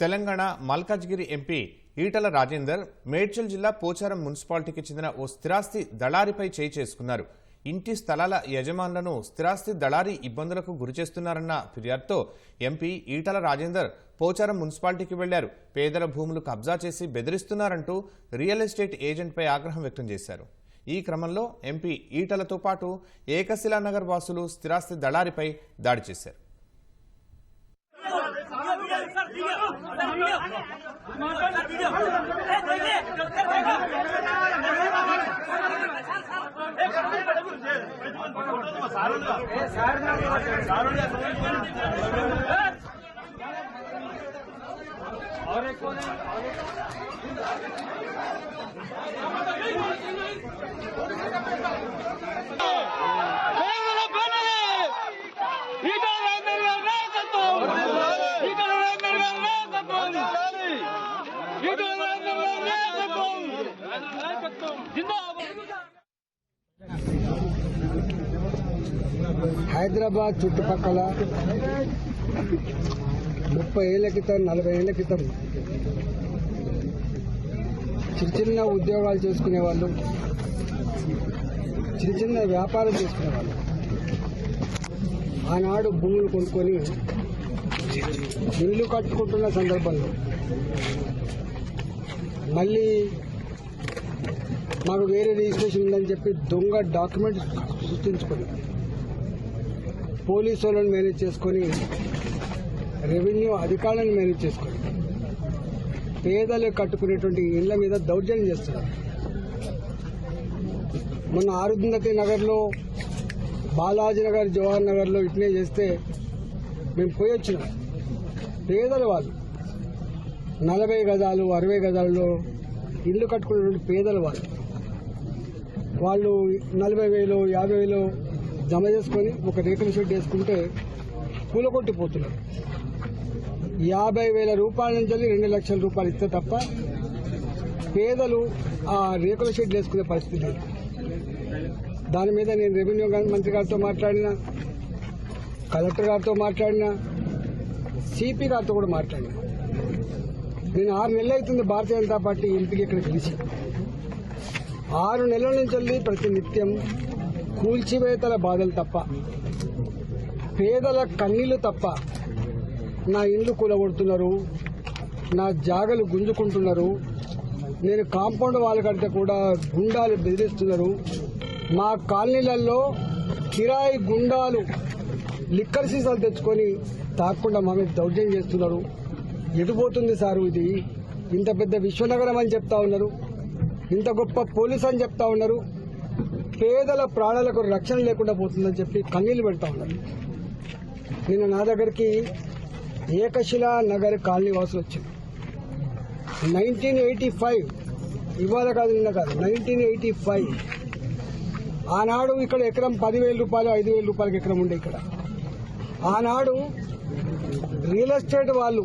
Telangana Malkajgiri MP Etela Rajender Medchal జిల్లా పోచారం మున్సిపాలిటీకి చెందిన ఓ స్థిరాస్తి దళారిపై చేయి చేసుకున్నారు. ఇంటి స్థలాల యజమానులను స్థిరాస్తి దళారీ ఇబ్బందులకు గురిచేస్తున్నారన్న ఫిర్యాదుతో ఎంపీ ఈటల రాజేందర్ పోచారం మున్సిపాలిటీకి వెళ్లారు. పేదల భూములు కబ్జా చేసి బెదిరిస్తున్నారంటూ రియల్ ఎస్టేట్ ఏజెంట్పై ఆగ్రహం వ్యక్తం చేశారు. ఈ క్రమంలో ఎంపీ ఈటలతో పాటు ఏకశిలానగర్ వాసులు స్థిరాస్తి దళారిపై దాడి చేశారు. హైదరాబాద్ చుట్టుపక్కల 30 ఏళ్ల క్రితం 40 ఏళ్ల క్రితం చిన్న ఉద్యోగాలు చేసుకునే వాళ్ళు, చిన్న వ్యాపారం చేసుకునేవాళ్ళు ఆనాడు భూములు కొనుక్కొని ఇల్లు కట్టుకుంటున్న సందర్భంలో మళ్ళీ మాకు వేరే రిజిస్ట్రేషన్ ఉందని చెప్పి దొంగ డాక్యుమెంట్ సృష్టించుకొని పోలీసు వాళ్ళని మేనేజ్ చేసుకొని రెవెన్యూ అధికారులను మేనేజ్ చేసుకొని పేదలు కట్టుకునేటువంటి ఇళ్ల మీద దౌర్జన్యం చేస్తున్నారు. మొన్న అరుంధతి నగర్లో, బాలాజీ నగర్, జవహర్ నగర్లో ఇట్నే చేస్తే మేము పోయి వచ్చినాం. పేదల వాళ్ళు 40 గజాలు 60 గజాలలో ఇల్లు కట్టుకునేటువంటి పేదల వాళ్ళు 40,000 50,000 జమ చేసుకొని ఒక రేకుల షెడ్ వేసుకుంటే కూలగొట్టిపోతున్నారు. 50,000 రూపాయల నుంచి 2 లక్షల రూపాయలు ఇస్తే తప్ప పేదలు ఆ రేకుల షెడ్ వేసుకునే పరిస్థితి లేదు. దాని మీద నేను రెవెన్యూ మంత్రి గారితో మాట్లాడినా, కలెక్టర్ గారితో మాట్లాడినా, సిపి గారితో కూడా మాట్లాడినా. నేను 6 నెలలు అవుతుంది భారతీయ జనతా పార్టీ ఎంపీకి ఇక్కడ గెలిచి. 6 నెలల నుంచి ప్రతి నిత్యం కూల్చివేతల బాధలు తప్ప, పేదల కన్నీళ్లు తప్ప, నా ఇండ్లు కూలగొడుతున్నారు, నా జాగలు గుంజుకుంటున్నారు, నేను కాంపౌండ్ వాళ్ళ కడితే కూడా గుండాలు బెదిరిస్తున్నారు, మా కాలనీలలో కిరాయి గుండాలు లిక్కర్ సీసాలు తెచ్చుకొని తాకుండా మా మీద దౌర్జన్యం చేస్తున్నారు. ఎటుపోతుంది సారు ఇది? ఇంత పెద్ద విశ్వనగరం అని చెప్తా ఉన్నారు, ఇంత గొప్ప పోలీస్ అని చెప్తా ఉన్నారు, పేదల ప్రాణాలకు రక్షణ లేకుండా పోతుందని చెప్పి కన్నీళ్లు పెడతా ఉన్నారు. నిన్న నా దగ్గరికి ఏకశిలా నగర్ కాలనీ వాసులు వచ్చింది. 1985, ఇవాళ కాదు నిన్న కాదు, 1985 ఆనాడు ఇక్కడ ఎకరం 10,000 రూపాయలు 5,000 రూపాయలకి ఎకరం ఉండే. ఇక్కడ ఆనాడు రియల్ ఎస్టేట్ వాళ్ళు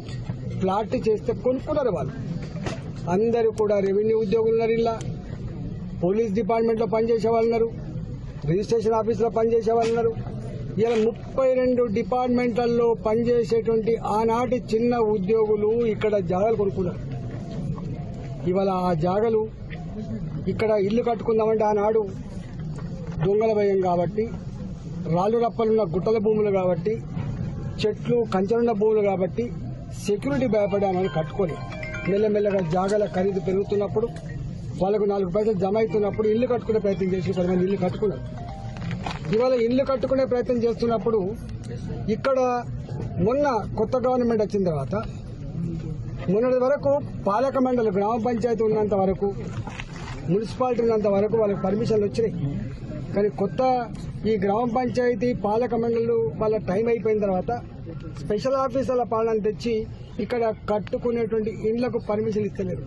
ప్లాట్ చేస్తే కొనుక్కున్నారు. వాళ్ళు అందరూ కూడా రెవెన్యూ ఉద్యోగులు ఉన్నారు, ఇలా పోలీస్ డిపార్ట్మెంట్లో పనిచేసే వాళ్ళు ఉన్నారు, రిజిస్ట్రేషన్ ఆఫీసులో పనిచేసే వాళ్ళు ఉన్నారు. ఇలా 32 డిపార్ట్మెంట్లలో పనిచేసేటువంటి ఆనాటి చిన్న ఉద్యోగులు ఇక్కడ జాగాలు కొనుక్కున్నారు. ఇవాళ ఆ జాగాలు ఇక్కడ ఇల్లు కట్టుకుందామంటే ఆనాడు దొంగల భయం కాబట్టి, రాళ్ళు రప్పలున్న గుట్టల భూములు కాబట్టి, చెట్లు కంచెలున్న భూములు కాబట్టి సెక్యూరిటీ భయపడి ఆనాడు కట్టుకొని మెల్లమెల్లగా జాగాల ఖరీదు పెరుగుతున్నప్పుడు, వాళ్ళకు 4 పైసలు జమ అవుతున్నప్పుడు ఇల్లు కట్టుకునే ప్రయత్నం చేసి 10 మంది ఇల్లు కట్టుకున్నారు. ఇవాళ ఇల్లు కట్టుకునే ప్రయత్నం చేస్తున్నప్పుడు ఇక్కడ మొన్న కొత్త గవర్నమెంట్ వచ్చిన తర్వాత మొన్నటి వరకు పాలక మండలి, గ్రామ పంచాయతీ ఉన్నంత వరకు, మున్సిపాలిటీ ఉన్నంత వరకు వాళ్ళకి పర్మిషన్లు వచ్చినాయి. కానీ కొత్త ఈ గ్రామ పంచాయతీ పాలక మండలి వాళ్ళ టైం అయిపోయిన తర్వాత స్పెషల్ ఆఫీసర్ల పాలన తెచ్చి ఇక్కడ కట్టుకునేటువంటి ఇండ్లకు పర్మిషన్ ఇస్తలేరు.